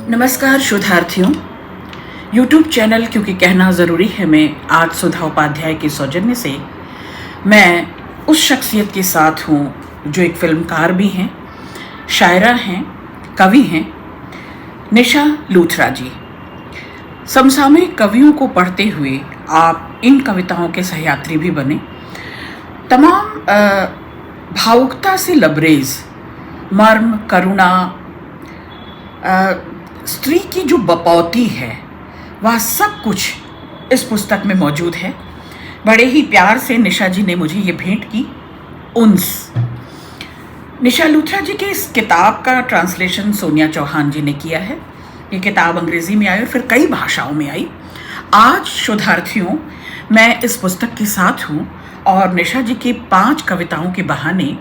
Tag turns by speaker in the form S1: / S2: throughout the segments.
S1: नमस्कार शोधार्थियों। YouTube channel क्योंकि कहना ज़रूरी है में आज सुधा उपाध्याय के सौजन्य से मैं उस शख्सियत के साथ हूँ जो एक फिल्मकार भी हैं, शायरा हैं, कवि हैं, निशा लूथरा जी। समसामयिक कवियों को पढ़ते हुए आप इन कविताओं के सहयात्री भी बने। तमाम भावुकता से लबरेज मर्म, करुणा, स्त्री की जो बपौती है वह सब कुछ इस पुस्तक में मौजूद है। बड़े ही प्यार से निशा जी ने मुझे ये भेंट की। उन्स निशा लूथरा जी के इस किताब का ट्रांसलेशन सोनिया चौहान जी ने किया है। ये किताब अंग्रेजी में आई और फिर कई भाषाओं में आई। आज शोधार्थियों मैं इस पुस्तक के साथ हूँ और निशा जी की 5 कविताओं के बहाने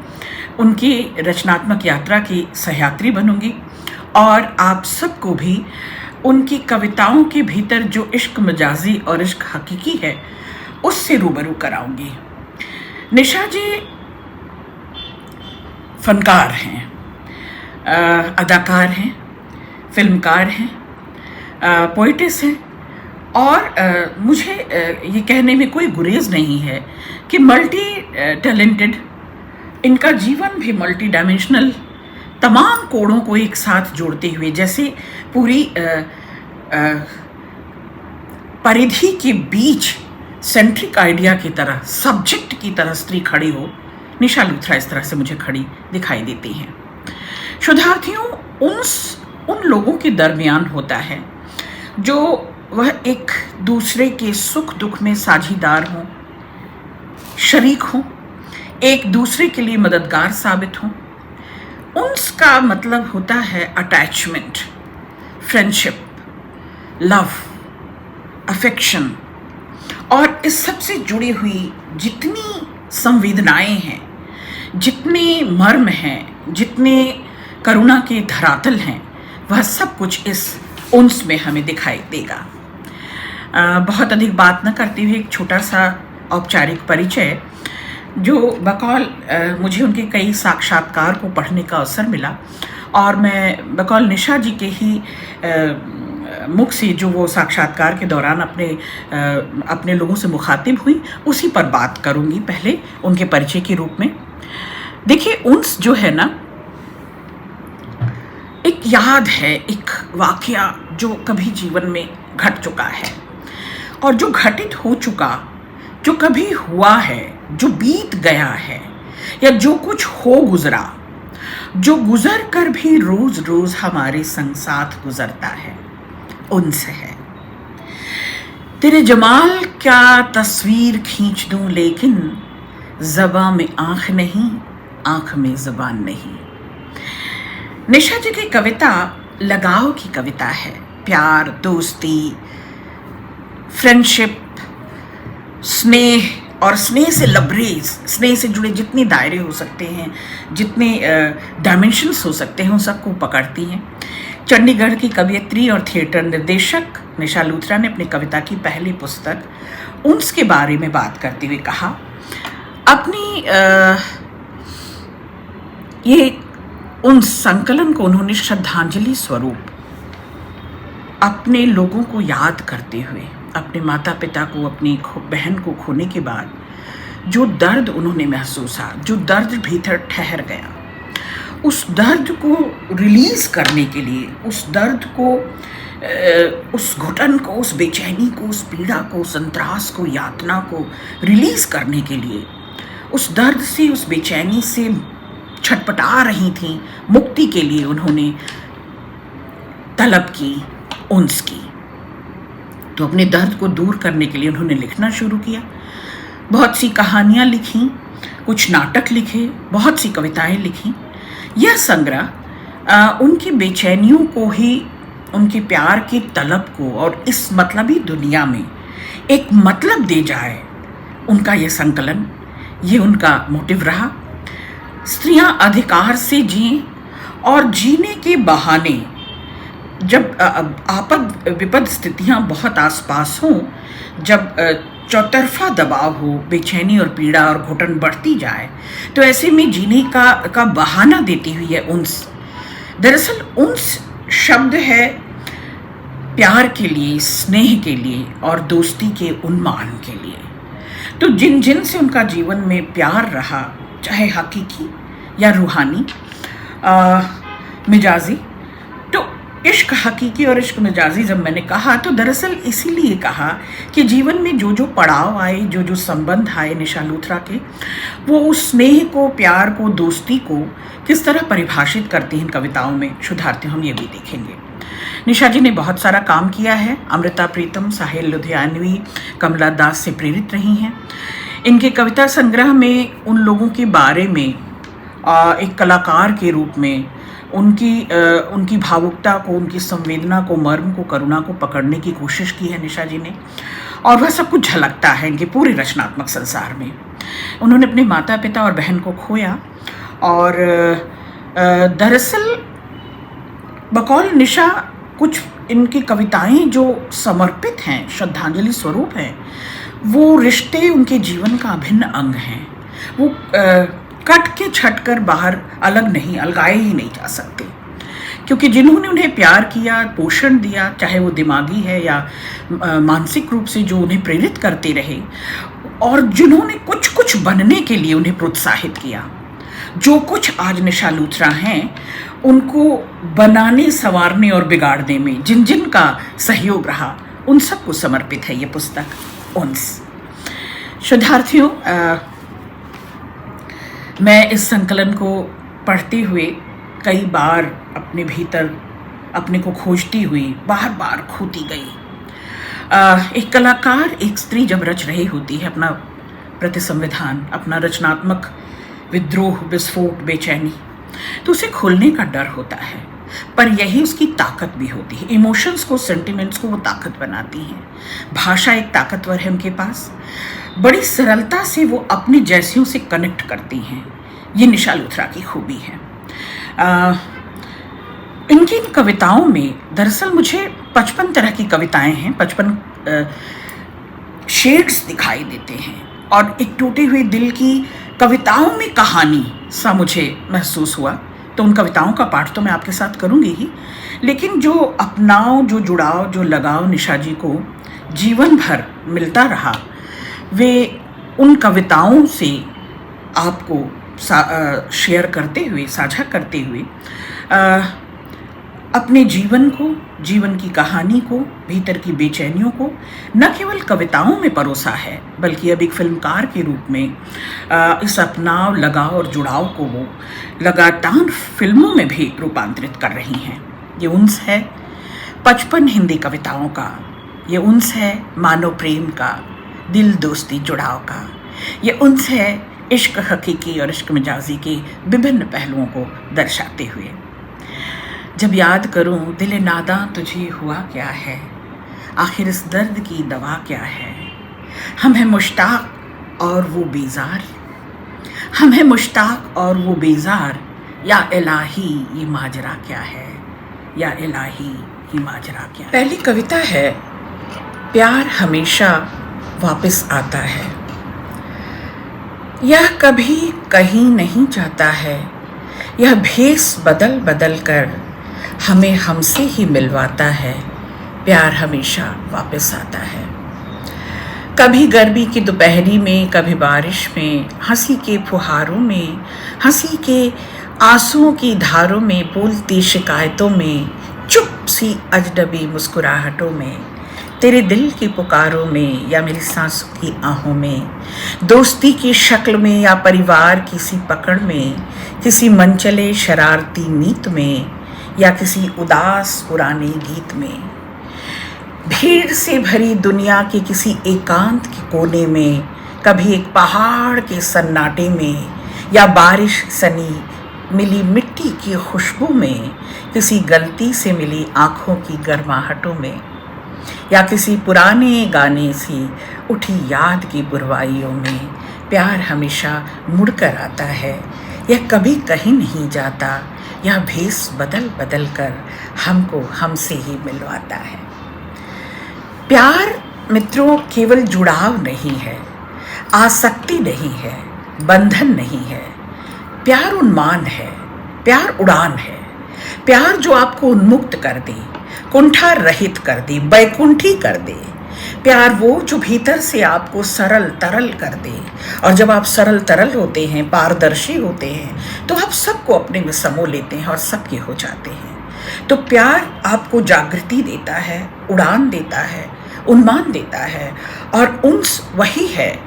S1: उनकी रचनात्मक यात्रा की सहयात्री बनूंगी और आप सबको भी उनकी कविताओं के भीतर जो इश्क मजाजी और इश्क हकीकी है उससे रूबरू कराऊंगी। निशा जी फनकार हैं, अदाकार हैं, फिल्मकार हैं, पोइटिस हैं और मुझे ये कहने में कोई गुरेज नहीं है कि मल्टी टैलेंटेड, इनका जीवन भी मल्टी डायमेंशनल, तमाम कोणों को एक साथ जोड़ते हुए, जैसे पूरी परिधि के बीच सेंट्रिक आइडिया की तरह, सब्जेक्ट की तरह स्त्री खड़ी हो। निशा लूथरा इस तरह से मुझे खड़ी दिखाई देती हैं। शोधार्थियों, उन लोगों के दरमियान होता है जो वह एक दूसरे के सुख दुख में साझीदार हों, शरीक हों, एक दूसरे के लिए मददगार साबित हों। उनका मतलब होता है अटैचमेंट, फ्रेंडशिप, लव, अफेक्शन और इस सब से जुड़ी हुई जितनी संवेदनाएं हैं, जितने मर्म हैं, जितने करुणा के धरातल हैं, वह सब कुछ इस उन्स में हमें दिखाई देगा। बहुत अधिक बात न करते हुए एक छोटा सा औपचारिक परिचय, जो बकौल मुझे उनके कई साक्षात्कार को पढ़ने का अवसर मिला और मैं बकौल निशा जी के ही मुख से जो वो साक्षात्कार के दौरान अपने लोगों से मुखातिब हुई उसी पर बात करूंगी। पहले उनके परिचय के रूप में देखिए, उन्स जो है ना, एक याद है, एक वाकया जो कभी जीवन में घट चुका है और जो घटित हो चुका, जो कभी हुआ है, जो बीत गया है या जो कुछ हो गुजरा, जो गुजर कर भी रोज रोज हमारे संग साथ गुजरता है, उनसे है। तेरे जमाल क्या तस्वीर खींच दूं लेकिन ज़बां में आंख नहीं, आंख में ज़बान नहीं। निशा जी की कविता लगाव की कविता है। प्यार, दोस्ती, फ्रेंडशिप, स्नेह और स्नेह से लबरेज, स्नेह से जुड़े जितने दायरे हो सकते हैं, जितने डायमेंशंस हो सकते हैं, उन सबको पकड़ती हैं। चंडीगढ़ की कवयित्री और थिएटर निर्देशक निशा लूथरा ने अपनी कविता की पहली पुस्तक उन्स के बारे में बात करते हुए कहा, अपनी ये उन्स संकलन को उन्होंने श्रद्धांजलि स्वरूप अपने लोगों को याद करते हुए, अपने माता पिता को, अपनी बहन को खोने के बाद जो दर्द उन्होंने महसूसा, जो दर्द भीतर ठहर गया, उस दर्द को रिलीज करने के लिए, उस दर्द को, उस घुटन को, उस बेचैनी को, उस पीड़ा को, उस अंतरास को, यातना को रिलीज करने के लिए, उस दर्द से, उस बेचैनी से छटपटा रही थी, मुक्ति के लिए उन्होंने तलब की, उन्स की। तो अपने दर्द को दूर करने के लिए उन्होंने लिखना शुरू किया। बहुत सी कहानियाँ लिखीं, कुछ नाटक लिखे, बहुत सी कविताएं लिखीं। यह संग्रह उनकी बेचैनियों को ही, उनके प्यार की तलब को और इस मतलबी दुनिया में एक मतलब दे जाए, उनका यह संकलन, ये उनका मोटिव रहा। स्त्रियां अधिकार से जिएं और जीने के बहाने, जब आपद विपद स्थितियां बहुत आसपास हों, जब चौतरफा दबाव हो, बेचैनी और पीड़ा और घुटन बढ़ती जाए, तो ऐसे में जीने का बहाना देती हुई है उन्स। दरअसल उन्स शब्द है प्यार के लिए, स्नेह के लिए और दोस्ती के उन्मान के लिए। तो जिन जिन से उनका जीवन में प्यार रहा, चाहे हकीकी या रूहानी, मिजाजी, तो इश्क हकीकी और इश्क मिजाजी जब मैंने कहा तो दरअसल इसीलिए कहा कि जीवन में जो जो पड़ाव आए, जो जो संबंध आए निशा लूथरा के, वो उस स्नेह को, प्यार को, दोस्ती को किस तरह परिभाषित करती हैं कविताओं में। शुद्धार्थी हम ये भी देखेंगे। निशा जी ने बहुत सारा काम किया है। अमृता प्रीतम, साहिल लुधियानवी, कमला दास से प्रेरित रही हैं। इनके कविता संग्रह में उन लोगों के बारे में एक कलाकार के रूप में उनकी भावुकता को, उनकी संवेदना को, मर्म को, करुणा को पकड़ने की कोशिश की है निशा जी ने, और वह सब कुछ झलकता है इनके पूरे रचनात्मक संसार में। उन्होंने अपने माता पिता और बहन को खोया, और दरअसल बकौल निशा कुछ इनकी कविताएं जो समर्पित हैं, श्रद्धांजलि स्वरूप हैं, वो रिश्ते उनके जीवन का अभिन्न अंग हैं। वो कट के छट कर बाहर अलगाए ही नहीं जा सकते, क्योंकि जिन्होंने उन्हें प्यार किया, पोषण दिया, चाहे वो दिमागी है या मानसिक रूप से जो उन्हें प्रेरित करते रहे, और जिन्होंने कुछ कुछ बनने के लिए उन्हें प्रोत्साहित किया, जो कुछ आज निशा लूथरा हैं, उनको बनाने, संवारने और बिगाड़ने में जिन जिन का सहयोग रहा, उन सबको समर्पित है ये पुस्तक उन्स। शुद्धार्थियों, मैं इस संकलन को पढ़ते हुए कई बार अपने भीतर अपने को खोजती हुई बार बार खोती गई। एक कलाकार, एक स्त्री जब रच रही होती है अपना प्रति संविधान, अपना रचनात्मक विद्रोह, विस्फोट, बेचैनी, तो उसे खोलने का डर होता है, पर यही उसकी ताकत भी होती है। इमोशंस को, सेंटिमेंट्स को वो ताकत बनाती हैं। भाषा एक ताकतवर है उनके पास। बड़ी सरलता से वो अपने जैसियों से कनेक्ट करती हैं। ये निशा लूथरा की खूबी है। इनकी इन कविताओं में दरअसल मुझे 55 तरह की कविताएं हैं, 55 शेड्स दिखाई देते हैं, और एक टूटे हुए दिल की कविताओं में कहानी सा मुझे महसूस हुआ। तो उन कविताओं का पाठ तो मैं आपके साथ करूँगी ही, लेकिन जो अपनाव, जो जुड़ाव, जो लगाव निशा जी को जीवन भर मिलता रहा, वे उन कविताओं से आपको शेयर करते हुए, साझा करते हुए अपने जीवन को, जीवन की कहानी को, भीतर की बेचैनियों को न केवल कविताओं में परोसा है, बल्कि अब एक फिल्मकार के रूप में इस अपनाव, लगाव और जुड़ाव को वो लगातार फिल्मों में भी रूपांतरित कर रही हैं। ये उन्स है 55 हिंदी कविताओं का, ये उन्स है मानव प्रेम का, दिल, दोस्ती, जुड़ाव का। ये उन्स है इश्क हकीकी और इश्क मिजाजी के विभिन्न पहलुओं को दर्शाते हुए। जब याद करूं दिल नादा तुझे हुआ क्या है, आखिर इस दर्द की दवा क्या है। हम हैं मुश्ताक और वो बेजार, हम हैं मुश्ताक और वो बेजार, या इलाही ये माजरा क्या है, या इलाही ये माजरा क्या है। पहली कविता है प्यार हमेशा वापस आता है, यह कभी कहीं नहीं जाता है, यह भेस बदल बदल कर हमें हमसे ही मिलवाता है, प्यार हमेशा वापस आता है। कभी गर्मी की दोपहरी में, कभी बारिश में, हंसी के फुहारों में, हंसी के आंसुओं की धारों में, बोलती शिकायतों में, चुप सी अजनबी मुस्कुराहटों में, तेरे दिल की पुकारों में या मेरी सांसों की आहों में, दोस्ती की शक्ल में या परिवार की सी पकड़ में, किसी मनचले शरारती नीत में या किसी उदास पुराने गीत में, भीड़ से भरी दुनिया के किसी एकांत के कोने में, कभी एक पहाड़ के सन्नाटे में या बारिश सनी मिली मिट्टी की खुशबू में, किसी गलती से मिली आँखों की गर्माहटों में, या किसी पुराने गाने से उठी याद की बुरवाइयों में, प्यार हमेशा मुड़कर आता है, यह कभी कहीं नहीं जाता, यह भेस बदल बदल कर हमको हमसे ही मिलवाता है। प्यार मित्रों केवल जुड़ाव नहीं है, आसक्ति नहीं है, बंधन नहीं है। प्यार उन्मान है, प्यार उड़ान है, प्यार जो आपको उन्मुक्त कर दे, कुंठा रहित कर दे, बैकुंठी कर दे। प्यार वो जो भीतर से आपको सरल तरल कर दे। और जब आप सरल तरल होते हैं, पारदर्शी होते हैं, तो आप सबको अपने में समो लेते हैं और सबके हो जाते हैं। तो प्यार आपको जागृति देता है, उड़ान देता है, उन्मान देता है। और उन्स वही है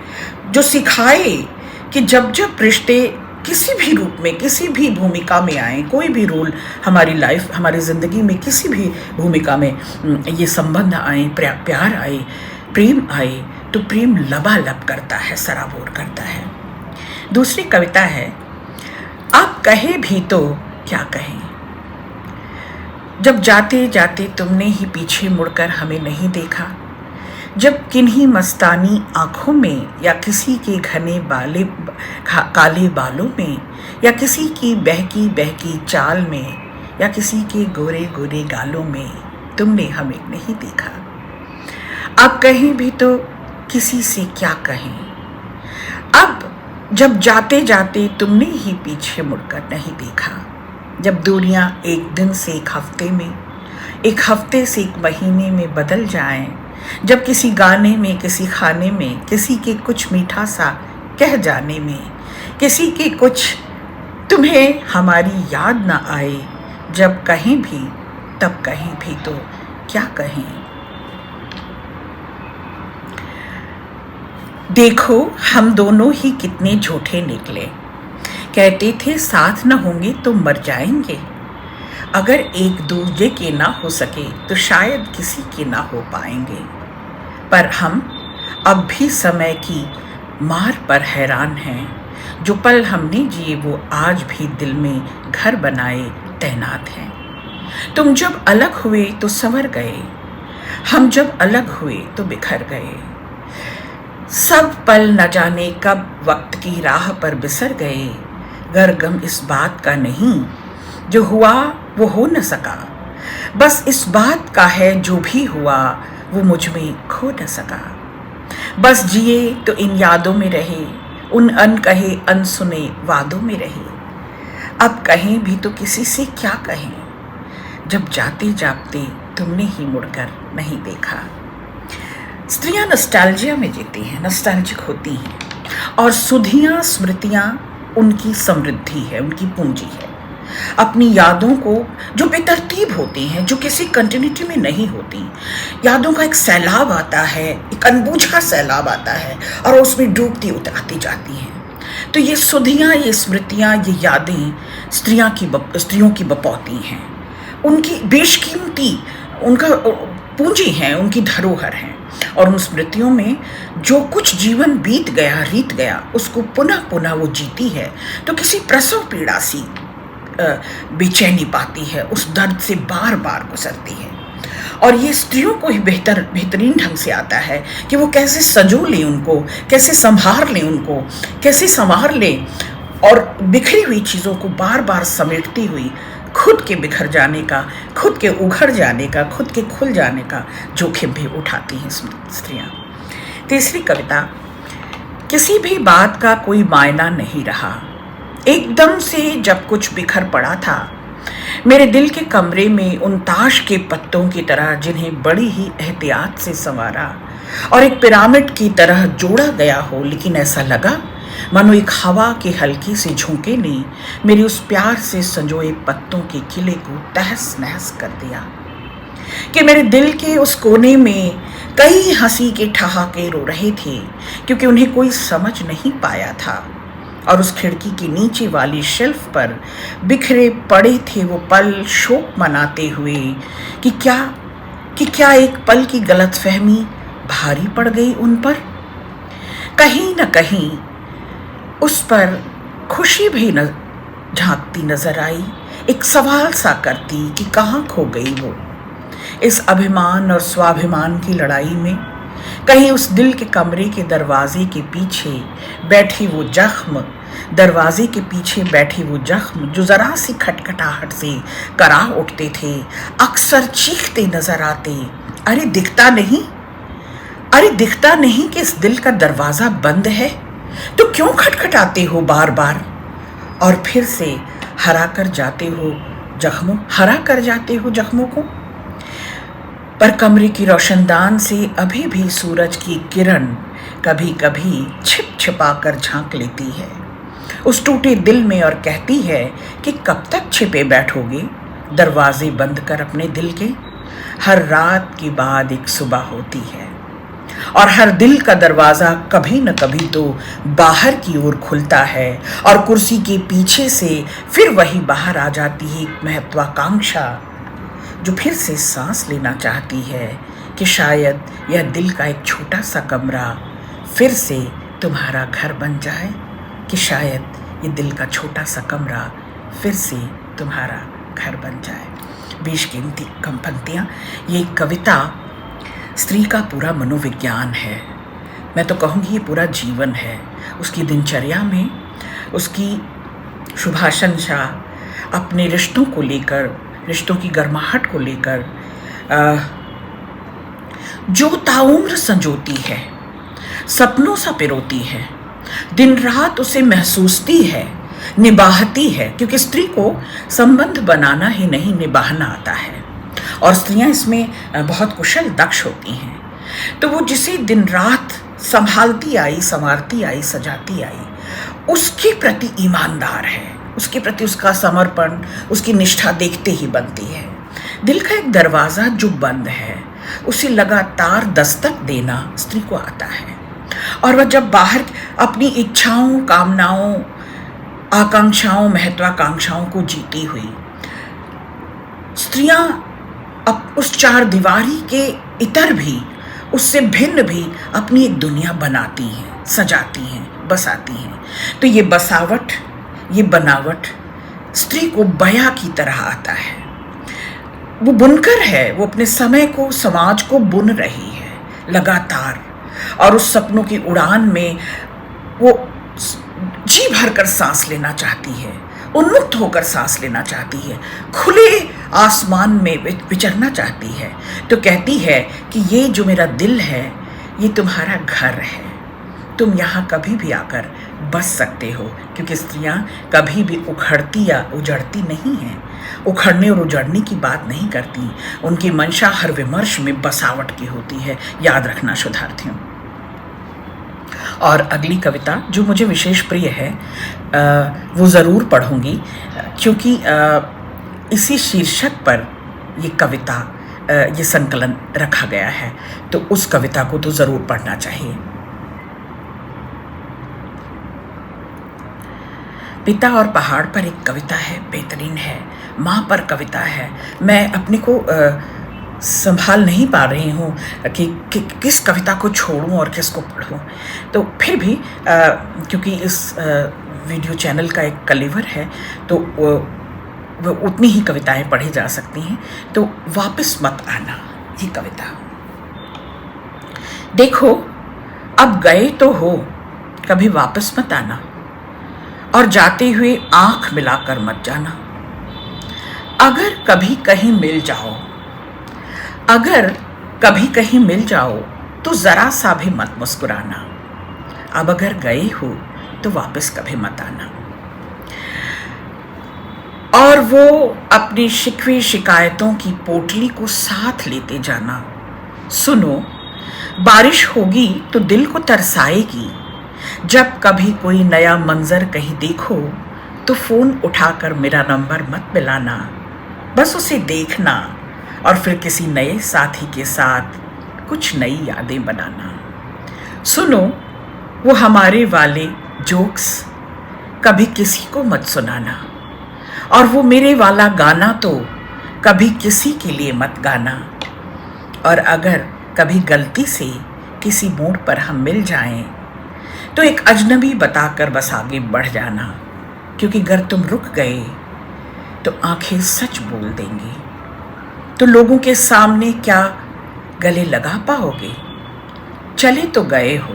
S1: जो सिखाए कि जब जब रिश्ते किसी भी रूप में, किसी भी भूमिका में आए, कोई भी रोल हमारी लाइफ, हमारी ज़िंदगी में किसी भी भूमिका में ये संबंध आए, प्यार आए, प्रेम आए, तो प्रेम लबालब करता है, सराबोर करता है। दूसरी कविता है, आप कहे भी तो क्या कहें, जब जाते जाते तुमने ही पीछे मुड़कर हमें नहीं देखा, जब किन्हीं मस्तानी आँखों में या किसी के घने काले बालों में या किसी की बहकी बहकी चाल में या किसी के गोरे गोरे गालों में तुमने हमें नहीं देखा। अब कहें भी तो किसी से क्या कहें, अब जब जाते जाते तुमने ही पीछे मुड़कर नहीं देखा, जब दूरियां एक दिन से एक हफ्ते में, एक हफ्ते से एक महीने में बदल जाएं, जब किसी गाने में, किसी खाने में, किसी के कुछ मीठा सा कह जाने में, किसी के कुछ तुम्हें हमारी याद ना आए, जब कहीं भी तब कहीं भी तो क्या कहें। देखो हम दोनों ही कितने झूठे निकले, कहते थे साथ न होंगे तो मर जाएंगे, अगर एक दूसरे के ना हो सके तो शायद किसी के ना हो पाएंगे। पर हम अब भी समय की मार पर हैरान हैं, जो पल हमने जिए वो आज भी दिल में घर बनाए तैनात हैं। तुम जब अलग हुए तो संवर गए, हम जब अलग हुए तो बिखर गए, सब पल न जाने कब वक्त की राह पर बिसर गए। गर गम इस बात का नहीं जो हुआ वो हो न सका, बस इस बात का है जो भी हुआ वो मुझ में खो न सका। बस जिए तो इन यादों में रहे, उन अनकहे अनसुने वादों में रहे, अब कहें भी तो किसी से क्या कहें, जब जाते जाते तुमने ही मुड़कर नहीं देखा। स्त्रियां नॉस्टैल्जिया में जीती हैं, नॉस्टैल्जिक होती हैं, और सुधियां स्मृतियां उनकी समृद्धि है, उनकी पूंजी है। अपनी यादों को जो बेतरतीब होती हैं, जो किसी कंटिन्यूटी में नहीं होती, यादों का एक सैलाब आता है, एक अनबूझा सैलाब आता है और उसमें डूबती उतराती जाती हैं। तो ये सुधियां, ये स्मृतियां, ये यादें स्त्रियों की बपौती हैं, उनकी बेशकीमती, उनका पूंजी हैं, उनकी धरोहर हैं। और उन स्मृतियों में जो कुछ जीवन बीत गया, रीत गया, उसको पुनः पुनः वो जीती है, तो किसी प्रसव पीड़ा सी बेचैनी पाती है, उस दर्द से बार बार गुजरती है। और ये स्त्रियों को ही बेहतरीन ढंग से आता है कि वो कैसे सजो लें उनको, कैसे संभाल लें उनको, कैसे संवार लें, और बिखरी हुई चीज़ों को बार बार समेटती हुई खुद के बिखर जाने का, खुद के उघड़ जाने का, खुद के खुल जाने का जोखिम भी उठाती हैं स्त्रियाँ। तीसरी कविता, किसी भी बात का कोई मायना नहीं रहा, एकदम से जब कुछ बिखर पड़ा था, मेरे दिल के कमरे में उन ताश के पत्तों की तरह जिन्हें बड़ी ही एहतियात से संवारा और एक पिरामिड की तरह जोड़ा गया हो, लेकिन ऐसा लगा मानो एक हवा के हल्की से झोंके ने मेरे उस प्यार से संजोए पत्तों के किले को तहस नहस कर दिया, कि मेरे दिल के उस कोने में कई हंसी के ठहाके रो रहे थे, क्योंकि उन्हें कोई समझ नहीं पाया था। और उस खिड़की के नीचे वाली शेल्फ पर बिखरे पड़े थे वो पल, शोक मनाते हुए कि क्या एक पल की गलतफहमी भारी पड़ गई उन पर। कहीं न कहीं उस पर खुशी भी झांकती नजर आई, एक सवाल सा करती कि कहाँ खो गई वो इस अभिमान और स्वाभिमान की लड़ाई में। कहीं उस दिल के कमरे के दरवाजे के पीछे बैठी वो जख्म, दरवाजे के पीछे बैठी वो जख्म जो जरा सी खटखटाहट से करा उठते थे, अक्सर चीखते नजर आते, अरे दिखता नहीं, अरे दिखता नहीं कि इस दिल का दरवाजा बंद है, तो क्यों खटखटाते हो बार बार, और फिर से हरा कर जाते हो जख्मों को। पर कमरे की रोशनदान से अभी भी सूरज की किरण कभी कभी छिप छिपा कर झांक लेती है उस टूटे दिल में और कहती है कि कब तक छिपे बैठोगे दरवाजे बंद कर अपने दिल के। हर रात के बाद एक सुबह होती है और हर दिल का दरवाजा कभी न कभी तो बाहर की ओर खुलता है और कुर्सी के पीछे से फिर वही बाहर आ जाती है एक महत्वाकांक्षा जो फिर से सांस लेना चाहती है कि शायद यह दिल का एक छोटा सा कमरा फिर से तुम्हारा घर बन जाए, कि शायद ये दिल का छोटा सा कमरा फिर से तुम्हारा घर बन जाए। बेशकीमती कम पंक्तियाँ। ये कविता स्त्री का पूरा मनोविज्ञान है, मैं तो कहूँगी ये पूरा जीवन है। उसकी दिनचर्या में उसकी शुभाशंसा अपने रिश्तों को लेकर, रिश्तों की गर्माहट को लेकर जो ताउम्र संजोती है, सपनों सा पिरोती है, दिन रात उसे महसूसती है, निभाती है, क्योंकि स्त्री को संबंध बनाना ही नहीं निभाना आता है और स्त्रियां इसमें बहुत कुशल दक्ष होती हैं। तो वो जिसे दिन रात संभालती आई, संवारती आई, सजाती आई, उसके प्रति ईमानदार है, उसके प्रति उसका समर्पण, उसकी निष्ठा देखते ही बनती है। दिल का एक दरवाज़ा जो बंद है उसे लगातार दस्तक देना स्त्री को आता है और वह जब बाहर अपनी इच्छाओं, कामनाओं, आकांक्षाओं, महत्वाकांक्षाओं को जीती हुई स्त्रियां अब उस चार दीवारी के इतर भी, उससे भिन्न भी अपनी एक दुनिया बनाती हैं, सजाती हैं, बसाती हैं। तो ये बसावट, ये बनावट स्त्री को बया की तरह आता है। वो बुनकर है, वो अपने समय को, समाज को बुन रही है लगातार और उस सपनों की उड़ान में वो जी भर कर सांस लेना चाहती है, उन्मुक्त होकर सांस लेना चाहती है, खुले आसमान में विचरना चाहती है। तो कहती है कि ये जो मेरा दिल है ये तुम्हारा घर है, तुम यहाँ कभी भी आकर बस सकते हो, क्योंकि स्त्रियाँ कभी भी उखड़ती या उजड़ती नहीं हैं, उखड़ने और उजड़ने की बात नहीं करती। उनकी मंशा हर विमर्श में बसावट की होती है, याद रखना शोधार्थियों। और अगली कविता जो मुझे विशेष प्रिय है वो ज़रूर पढ़ूंगी, क्योंकि इसी शीर्षक पर ये कविता, ये संकलन रखा गया है, तो उस कविता को तो ज़रूर पढ़ना चाहिए। पिता और पहाड़ पर एक कविता है, बेहतरीन है। माँ पर कविता है। मैं अपने को संभाल नहीं पा रही हूँ कि किस कविता को छोड़ूं और किसको पढ़ूं। तो फिर भी क्योंकि इस वीडियो चैनल का एक कलेवर है तो वो उतनी ही कविताएं पढ़ी जा सकती हैं। तो वापस मत आना, ये कविता। देखो अब गए तो हो, कभी वापस मत आना, और जाते हुए आंख मिलाकर मत जाना। अगर कभी कहीं मिल जाओ, अगर कभी कहीं मिल जाओ तो जरा सा भी मत मुस्कुराना। अब अगर गए हो तो वापस कभी मत आना। और वो अपनी शिकवे शिकायतों की पोटली को साथ लेते जाना। सुनो, बारिश होगी तो दिल को तरसाएगी। जब कभी कोई नया मंजर कहीं देखो तो फोन उठाकर मेरा नंबर मत मिलाना, बस उसे देखना और फिर किसी नए साथी के साथ कुछ नई यादें बनाना। सुनो, वो हमारे वाले जोक्स कभी किसी को मत सुनाना, और वो मेरे वाला गाना तो कभी किसी के लिए मत गाना। और अगर कभी गलती से किसी मोड़ पर हम मिल जाएं तो एक अजनबी बताकर बस आगे बढ़ जाना, क्योंकि अगर तुम रुक गए तो आंखें सच बोल देंगी। तो लोगों के सामने क्या गले लगा पाओगे? चले तो गए हो,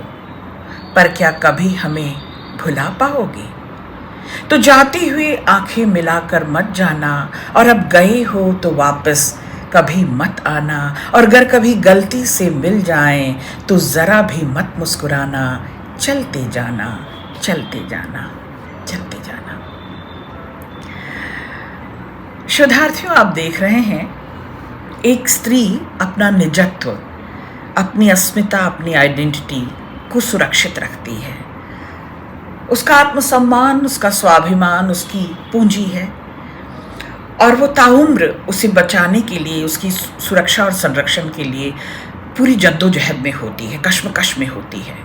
S1: पर क्या कभी हमें भुला पाओगे? तो जाते हुए आंखें मिलाकर मत जाना, और अब गए हो तो वापस कभी मत आना। और अगर कभी गलती से मिल जाएं तो ज़रा भी मत मुस्कुराना। चलते जाना, चलते जाना, चलते जाना। शोधार्थियों, आप देख रहे हैं एक स्त्री अपना निजत्व, अपनी अस्मिता, अपनी आइडेंटिटी को सुरक्षित रखती है। उसका आत्मसम्मान, उसका स्वाभिमान उसकी पूंजी है और वो ताउम्र उसे बचाने के लिए, उसकी सुरक्षा और संरक्षण के लिए पूरी जद्दोजहद में होती है, कश्मकश में होती है।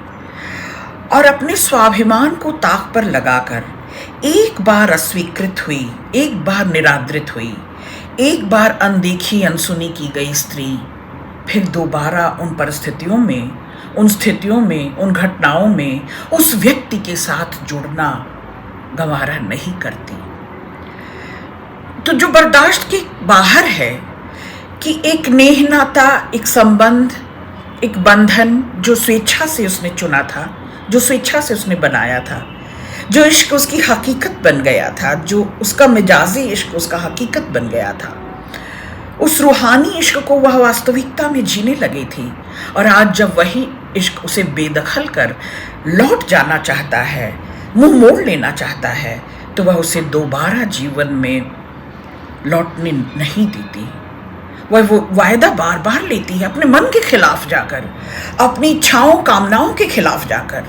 S1: और अपने स्वाभिमान को ताक पर लगाकर एक बार अस्वीकृत हुई, एक बार निरादरित हुई, एक बार अनदेखी अनसुनी की गई स्त्री फिर दोबारा उन परिस्थितियों में, उन स्थितियों में, उन घटनाओं में उस व्यक्ति के साथ जुड़ना गंवारा नहीं करती। तो जो बर्दाश्त के बाहर है कि एक नेह नाता, एक संबंध, एक बंधन जो स्वेच्छा से उसने चुना था, जो स्वेच्छा से उसने बनाया था, जो इश्क उसकी हकीकत बन गया था, जो उसका मिजाजी इश्क उसका हकीकत बन गया था, उस रूहानी इश्क को वह वास्तविकता में जीने लगी थी। और आज जब वही इश्क उसे बेदखल कर लौट जाना चाहता है, मुंह मोड़ लेना चाहता है, तो वह उसे दोबारा जीवन में लौटने नहीं देती। वह वो वायदा बार बार लेती है, अपने मन के खिलाफ जाकर, अपनी इच्छाओं कामनाओं के खिलाफ जाकर,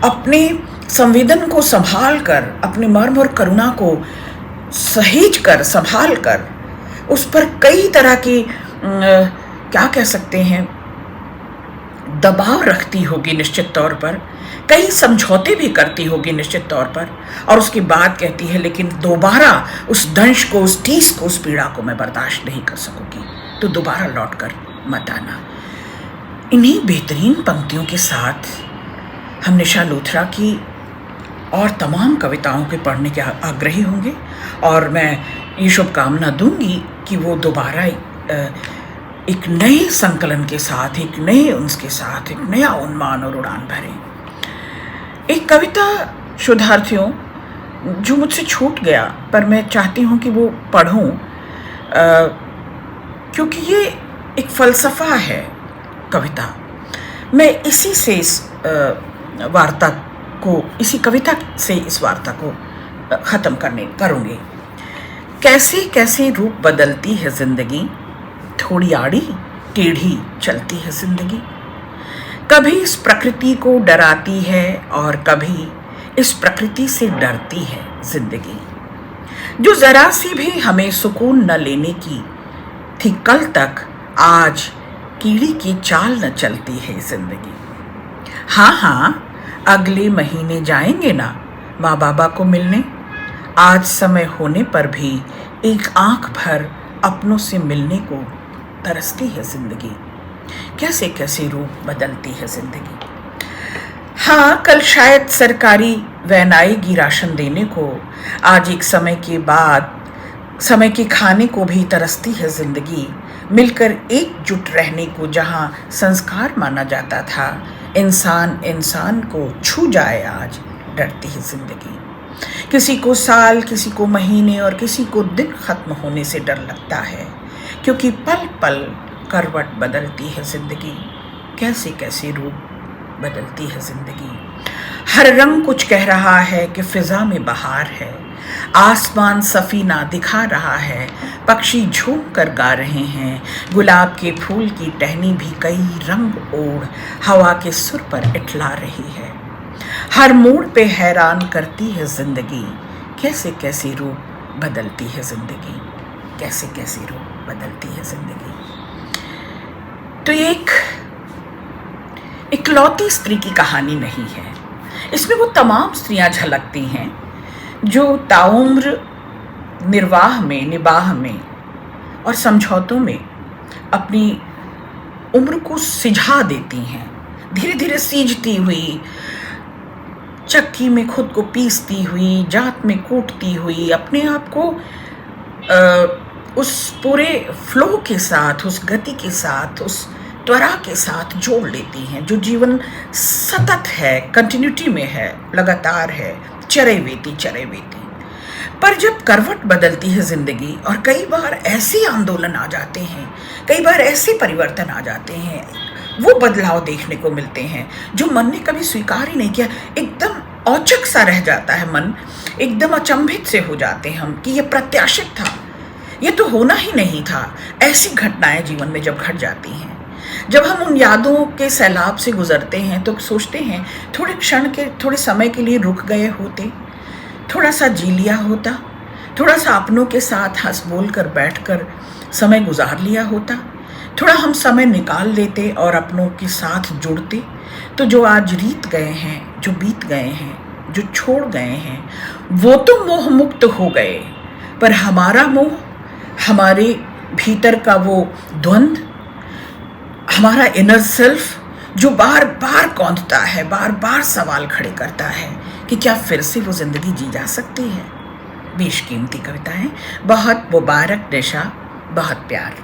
S1: अपने संवेदन को संभाल कर, अपने मर्म और करुणा को सहेज कर, संभाल कर, उस पर कई तरह के क्या कह सकते हैं, दबाव रखती होगी निश्चित तौर पर, कई समझौते भी करती होगी निश्चित तौर पर, और उसके बाद कहती है लेकिन दोबारा उस दंश को, उस ठेस को, उस पीड़ा को मैं बर्दाश्त नहीं कर सकूंगी, तो दोबारा लौट कर मत आना। इन्हीं बेहतरीन पंक्तियों के साथ हम निशा लूथरा की और तमाम कविताओं के पढ़ने के आग्रही होंगे और मैं ये शुभकामना दूंगी कि वो दोबारा एक नए संकलन के साथ, एक नए उन्स के साथ, एक नया उन्मान और उड़ान भरें। एक कविता शोधार्थियों जो मुझसे छूट गया, पर मैं चाहती हूँ कि वो पढ़ूँ क्योंकि ये एक फ़लसफ़ा है कविता। मैं इसी से इस वार्ता को, इसी कविता से इस वार्ता को ख़त्म करूँगी। कैसे कैसे रूप बदलती है ज़िंदगी, थोड़ी आड़ी टेढ़ी चलती है ज़िंदगी। कभी इस प्रकृति को डराती है और कभी इस प्रकृति से डरती है ज़िंदगी। जो ज़रा सी भी हमें सुकून न लेने की थी कल तक, आज कीड़ी की चाल न चलती है ज़िंदगी। हाँ हाँ, अगले महीने जाएंगे ना माँ बाबा को मिलने, आज समय होने पर भी एक आंख भर अपनों से मिलने को तरसती है ज़िंदगी। कैसे कैसे रूप बदलती है ज़िंदगी। हाँ, कल शायद सरकारी वैन आएगी राशन देने को, आज एक समय के बाद समय के खाने को भी तरसती है ज़िंदगी। मिलकर एकजुट रहने को जहाँ संस्कार माना जाता था, इंसान इंसान को छू जाए आज डरती है ज़िंदगी। किसी को साल, किसी को महीने और किसी को दिन ख़त्म होने से डर लगता है, क्योंकि पल पल करवट बदलती है ज़िंदगी। कैसे कैसे रूप बदलती है ज़िंदगी। हर रंग कुछ कह रहा है कि फ़िज़ा में बहार है, आसमान सफ़ीना दिखा रहा है, पक्षी झूम कर गा रहे हैं, गुलाब के फूल की टहनी भी कई रंग ओढ़ हवा के सुर पर इठला रही है। हर मोड़ पे हैरान करती है ज़िंदगी, कैसे कैसे रूप बदलती है ज़िंदगी, कैसे कैसे रूप बदलती है ज़िंदगी। तो ये एक इकलौती स्त्री की कहानी नहीं है, इसमें वो तमाम स्त्रियां झलकती हैं जो ताउम्र निर्वाह में, निबाह में और समझौतों में अपनी उम्र को सिझा देती हैं, धीरे धीरे सींचती हुई, चक्की में खुद को पीसती हुई, जात में कूटती हुई, अपने आप को उस पूरे फ्लो के साथ, उस गति के साथ, उस त्वरा के साथ जोड़ लेती हैं जो जीवन सतत है, कंटिन्यूटी में है, लगातार है, चरैवेती चरैवेती। पर जब करवट बदलती है ज़िंदगी और कई बार ऐसे आंदोलन आ जाते हैं, कई बार ऐसे परिवर्तन आ जाते हैं, वो बदलाव देखने को मिलते हैं जो मन ने कभी स्वीकार ही नहीं किया, एकदम औचक सा रह जाता है मन, एकदम अचंभित से हो जाते हैं हम कि ये प्रत्याशित था, ये तो होना ही नहीं था। ऐसी घटनाएं जीवन में जब घट जाती हैं, जब हम उन यादों के सैलाब से गुजरते हैं तो सोचते हैं थोड़े क्षण के, थोड़े समय के लिए रुक गए होते, थोड़ा सा जी लिया होता, थोड़ा सा अपनों के साथ हंस बोल कर बैठ कर समय गुजार लिया होता, थोड़ा हम समय निकाल लेते और अपनों के साथ जुड़ते, तो जो आज रीत गए हैं, जो बीत गए हैं, जो छोड़ गए हैं, वो तो मोह मुक्त हो गए, पर हमारा मोह, हमारे भीतर का वो द्वंद्व, हमारा इनर सेल्फ जो बार बार कौंधता है, बार बार सवाल खड़े करता है कि क्या फिर से वो जिंदगी जी जा सकती है। बेशकीमती कविताएं। बहुत मुबारक निशा, बहुत प्यार।